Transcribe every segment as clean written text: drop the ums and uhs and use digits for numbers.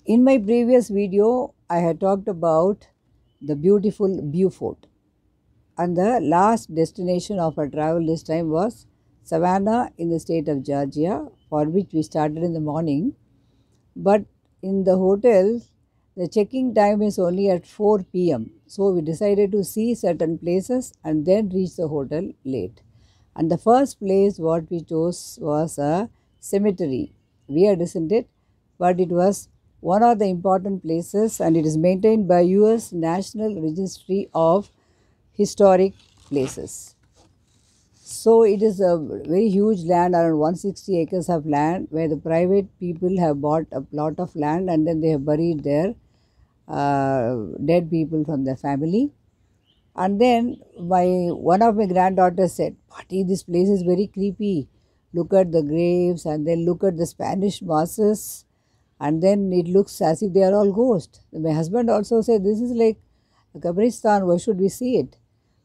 In my previous video, I had talked about the beautiful Beaufort, and the last destination of our travel this time was Savannah in the state of Georgia, for which we started in the morning. But in the hotel, the checking time is only at 4 p.m. So we decided to see certain places and then reach the hotel late. And the first place what we chose was a cemetery. Weird, isn't it? But it was one of the important places, and it is maintained by US National Registry of Historic Places. So it is a very huge land, around 160 acres of land, where the private people have bought a plot of land and then they have buried their dead people from their family. And then one of my granddaughters said, "Patty, this place is very creepy. Look at the graves and then look at the Spanish mosses, and then it looks as if they are all ghosts." My husband also said, "This is like a Kabristan, why should we see it?"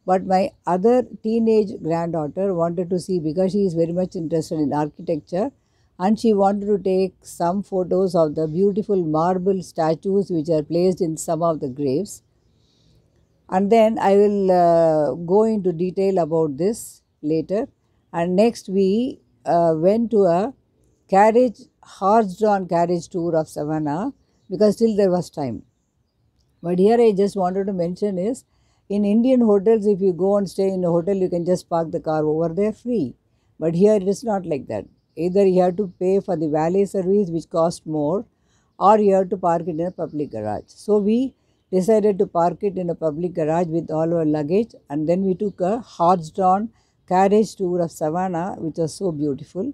But my other teenage granddaughter wanted to see, because she is very much interested in architecture, and she wanted to take some photos of the beautiful marble statues which are placed in some of the graves. And then I will go into detail about this later. And next we went to a carriage, horse-drawn carriage tour of Savannah, because still there was time. But here I just wanted to mention is, in Indian hotels, if you go and stay in a hotel, you can just park the car over there free. But here it is not like that. Either you have to pay for the valet service, which costs more, or you have to park it in a public garage. So we decided to park it in a public garage with all our luggage, and then we took a horse-drawn carriage tour of Savannah, which was so beautiful.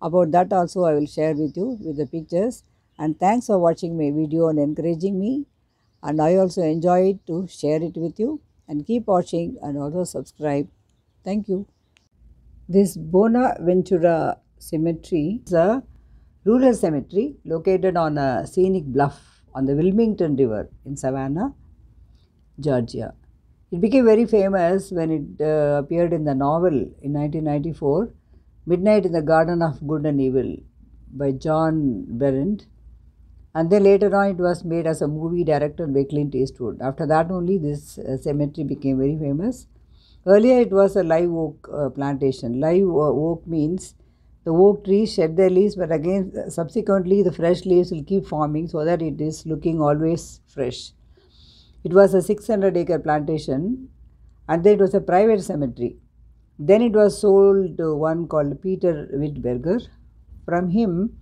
About that also I will share with you with the pictures. And thanks for watching my video and encouraging me. And I also enjoy it to share it with you. And keep watching and also subscribe. Thank you. This Bona Ventura cemetery is a rural cemetery located on a scenic bluff on the Wilmington River in Savannah, Georgia. It became very famous when it appeared in the novel in 1994, Midnight in the Garden of Good and Evil by John Berendt. And then later on it was made as a movie directed by Clint Eastwood. After that only this cemetery became very famous. Earlier it was a live oak plantation. Live oak means the oak trees shed their leaves, but again subsequently the fresh leaves will keep forming so that it is looking always fresh. It was a 600-acre plantation, and then it was a private cemetery. Then it was sold to one called Peter Whitberger. From him,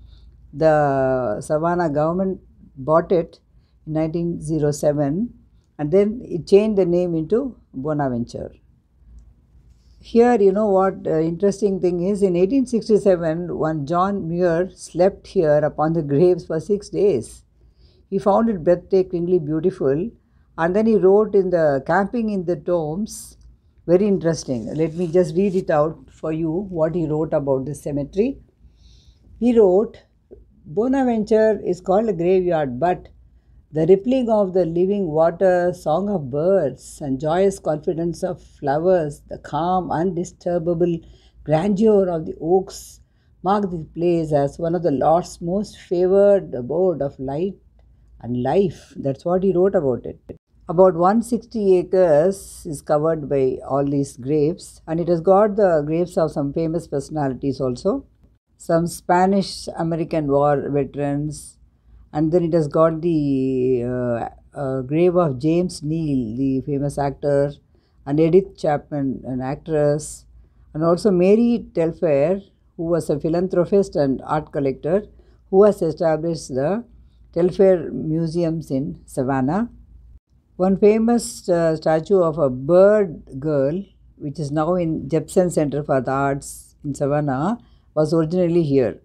the Savannah government bought it in 1907, and then it changed the name into Bonaventure. Here, you know what interesting thing is, in 1867, one John Muir slept here upon the graves for 6 days. He found it breathtakingly beautiful, and then he wrote in the Camping in the Tombs, very interesting. Let me just read it out for you, what he wrote about this cemetery. He wrote, "Bonaventure is called a graveyard, but the rippling of the living water, song of birds, and joyous confidence of flowers, the calm, undisturbable grandeur of the oaks mark the place as one of the Lord's most favored abode of light and life." That's what he wrote about it. About 160 acres is covered by all these graves, and it has got the graves of some famous personalities also. Some Spanish American War veterans, and then it has got the grave of James Neal, the famous actor, and Edith Chapman, an actress, and also Mary Telfair, who was a philanthropist and art collector, who has established the Telfair Museums in Savannah. One famous statue of a bird girl, which is now in JEPSON Center for the Arts in Savannah, was originally here.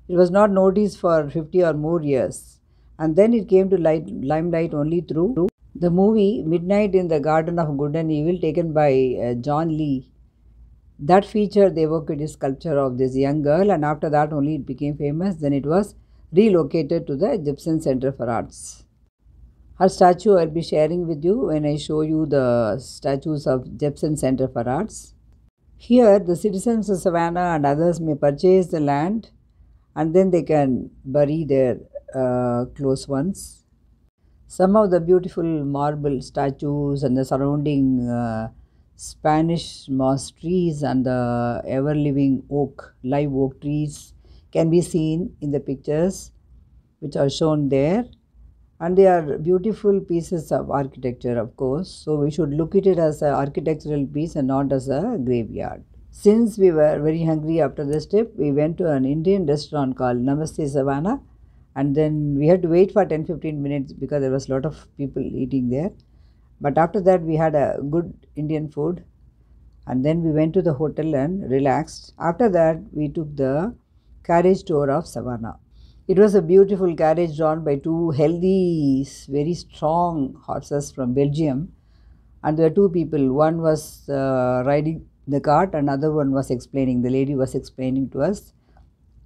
It was not noticed for 50 or more years, and then it came to limelight only through the movie Midnight in the Garden of Good and Evil, taken by John Lee. That featured the evocative sculpture of this young girl, and after that only it became famous. Then it was relocated to the Gypsum Center for Arts. Her statue I will be sharing with you when I show you the statues of Gypsum Center for Arts. Here, the citizens of Savannah and others may purchase the land, and then they can bury their close ones. Some of the beautiful marble statues and the surrounding Spanish moss trees and the ever-living live oak trees can be seen in the pictures which are shown there. And they are beautiful pieces of architecture, of course. So we should look at it as an architectural piece and not as a graveyard. Since we were very hungry after this trip, we went to an Indian restaurant called Namaste Savannah, and then we had to wait for 10-15 minutes because there was a lot of people eating there. But after that we had a good Indian food, and then we went to the hotel and relaxed. After that we took the carriage tour of Savannah. It was a beautiful carriage drawn by two healthy, very strong horses from Belgium, and there were two people. One was riding the cart, another one was explaining. The lady was explaining to us.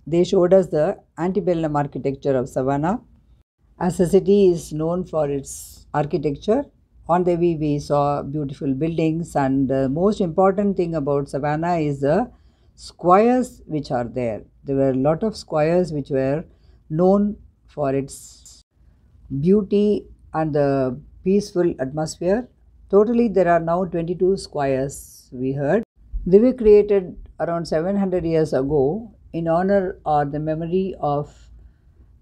They showed us the Antebellum architecture of Savannah. As the city is known for its architecture, on the way we saw beautiful buildings, and the most important thing about Savannah is the squares which are there. There were a lot of squares which were known for its beauty and the peaceful atmosphere. Totally there are now 22 squares, we heard. They were created around 700 years ago in honor or the memory of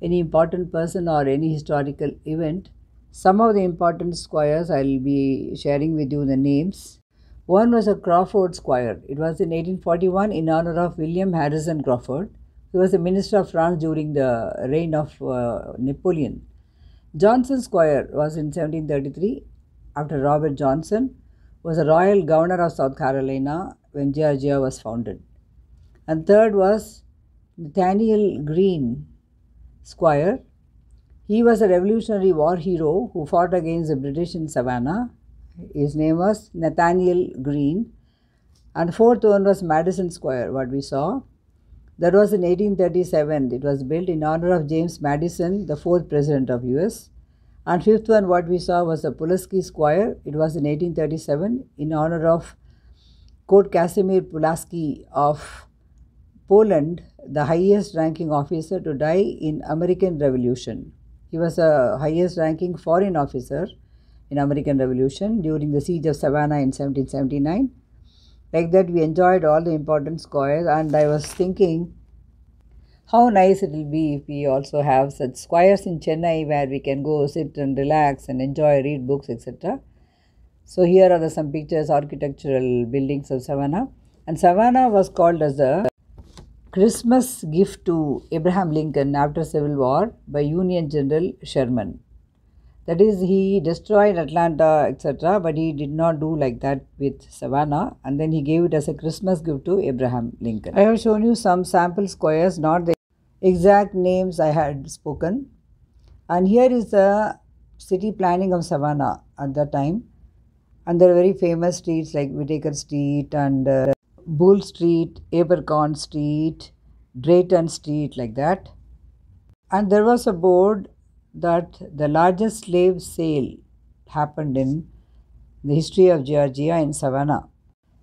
any important person or any historical event. Some of the important squares I will be sharing with you the names. One was a Crawford Square. It was in 1841 in honor of William Harrison Crawford. He was the Minister of France during the reign of Napoleon. Johnson Square was in 1733 after Robert Johnson, who was a royal governor of South Carolina when Georgia was founded. And third was Nathaniel Greene Square. He was a Revolutionary War hero who fought against the British in Savannah. His name was Nathaniel Greene. And fourth one was Madison Square, what we saw. That was in 1837. It was built in honor of James Madison, the fourth president of US. And fifth one, what we saw, was the Puliski Square. It was in 1837 in honor of Count Casimir Pulaski of Poland, the highest ranking officer to die in American Revolution. He was a highest ranking foreign officer in American Revolution during the siege of Savannah in 1779. Like that, we enjoyed all the important squares, and I was thinking how nice it will be if we also have such squares in Chennai where we can go sit and relax and enjoy, read books, etc. So here are some pictures, architectural buildings of Savannah. And Savannah was called as the Christmas gift to Abraham Lincoln after Civil War by Union General Sherman. That is, he destroyed Atlanta, etc., but he did not do like that with Savannah, and then he gave it as a Christmas gift to Abraham Lincoln. I have shown you some sample squares, not the exact names I had spoken. And here is the city planning of Savannah at that time. And there are very famous streets like Whitaker Street and Bull Street, Abercorn Street, Drayton Street, like that. And there was a board that the largest slave sale happened in the history of Georgia in Savannah.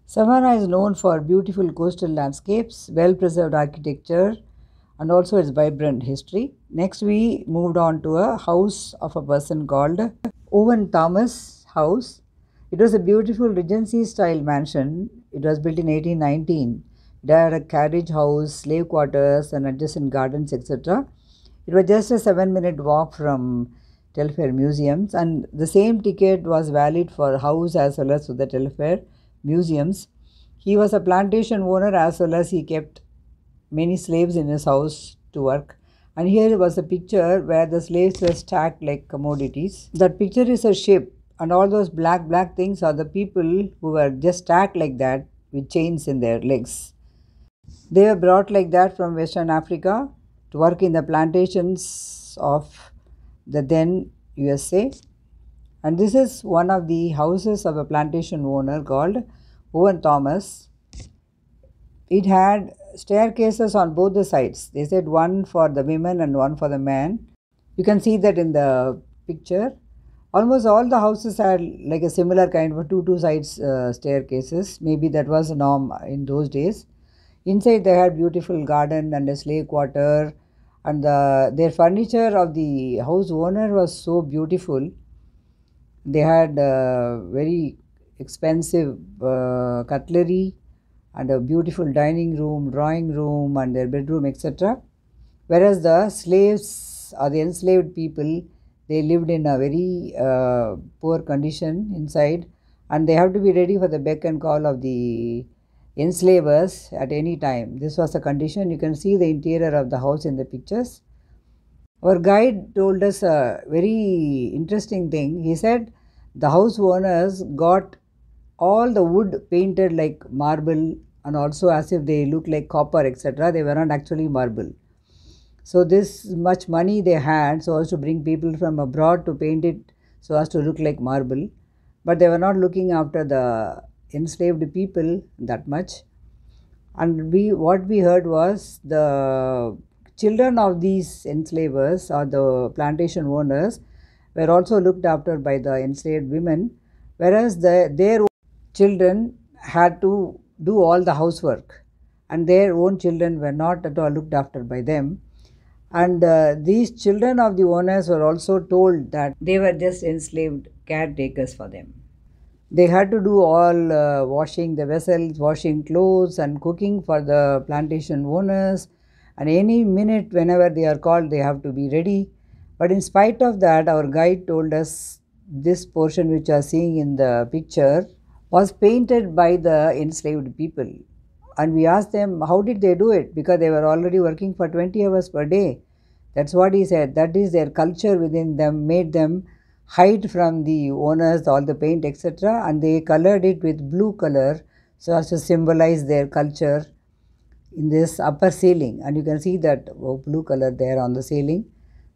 Savannah is known for beautiful coastal landscapes, well-preserved architecture, and also its vibrant history. Next, we moved on to a house of a person called Owen Thomas House. It was a beautiful Regency-style mansion. It was built in 1819. It had a carriage house, slave quarters, and adjacent gardens, etc. It was just a 7-minute walk from Telfair Museums, and the same ticket was valid for house as well as for the Telfair Museums. He was a plantation owner as well as he kept many slaves in his house to work. And here was a picture where the slaves were stacked like commodities. That picture is a ship, and all those black things are the people who were just stacked like that with chains in their legs. They were brought like that from Western Africa to work in the plantations of the then USA. And this is one of the houses of a plantation owner called Owen Thomas. It had staircases on both the sides. They said one for the women and one for the men. You can see that in the picture. Almost all the houses had like a similar kind of two sides staircases. Maybe that was a norm in those days. Inside they had beautiful garden and a slave quarter, And their furniture of the house owner was so beautiful. They had very expensive cutlery and a beautiful dining room, drawing room, and their bedroom, etc. Whereas the slaves or the enslaved people, they lived in a very poor condition inside, and they have to be ready for the beck and call of the enslavers at any time. This was the condition. You can see the interior of the house in the pictures. Our guide told us a very interesting thing. He said the house owners got all the wood painted like marble and also as if they look like copper, etc. They were not actually marble. So this much money they had so as to bring people from abroad to paint it so as to look like marble. But they were not looking after the enslaved people that much. And what we heard was the children of these enslavers or the plantation owners were also looked after by the enslaved women, whereas their children had to do all the housework and their own children were not at all looked after by them. And these children of the owners were also told that they were just enslaved caretakers for them. They had to do all washing the vessels, washing clothes and cooking for the plantation owners, and any minute whenever they are called they have to be ready. But in spite of that, our guide told us this portion which you are seeing in the picture was painted by the enslaved people. And we asked them how did they do it, because they were already working for 20 hours per day. That's what he said. That is their culture within them made them hide from the owners all the paint, etc. And they colored it with blue color so as to symbolize their culture in this upper ceiling. And you can see that blue color there on the ceiling.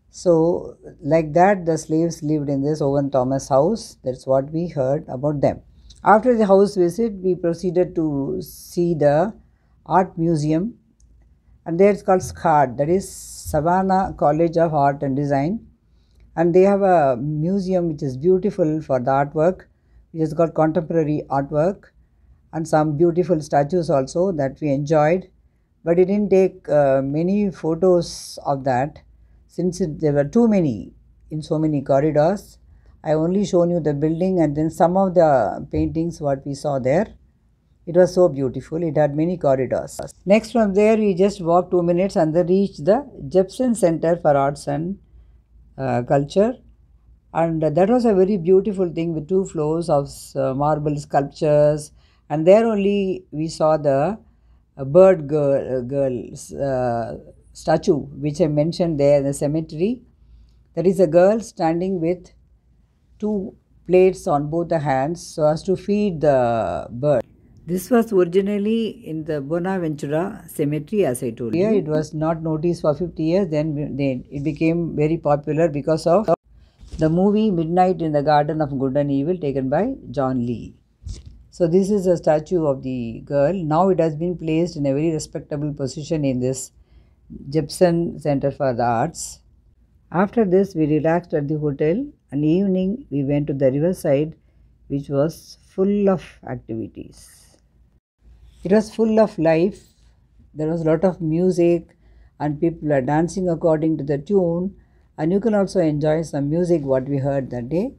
So like that the slaves lived in this Owen Thomas house. That's what we heard about them. After the house visit, we proceeded to see the art museum, and there it's called SCAD, that is Savannah College of Art and Design, and they have a museum which is beautiful for the artwork, which is called contemporary artwork, and some beautiful statues also that we enjoyed, but it didn't take many photos of that since there were too many in so many corridors. I only shown you the building and then some of the paintings what we saw there. It was so beautiful. It had many corridors. Next from there we just walked 2 minutes and then reached the JEPSON Center for Arts and Culture. And that was a very beautiful thing with 2 floors of marble sculptures. And there only we saw the bird girl statue which I mentioned there in the cemetery. That is a girl standing with 2 plates on both the hands so as to feed the bird. This was originally in the Bona Ventura cemetery, as I told you. It was not noticed for 50 years, then it became very popular because of the movie Midnight in the Garden of Good and Evil taken by John Lee. So this is a statue of the girl. Now it has been placed in a very respectable position in this JEPSON Center for the Arts. After this, we relaxed at the hotel, and evening we went to the riverside, which was full of activities. It was full of life. There was a lot of music and people were dancing according to the tune, and you can also enjoy some music what we heard that day.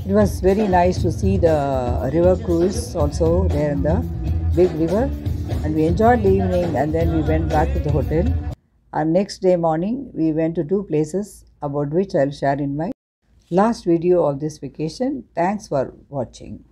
It was very nice to see the river cruise also there in the big river, and we enjoyed the evening, and then we went back to the hotel. And next day morning, we went to two places about which I'll share in my last video of this vacation. Thanks for watching.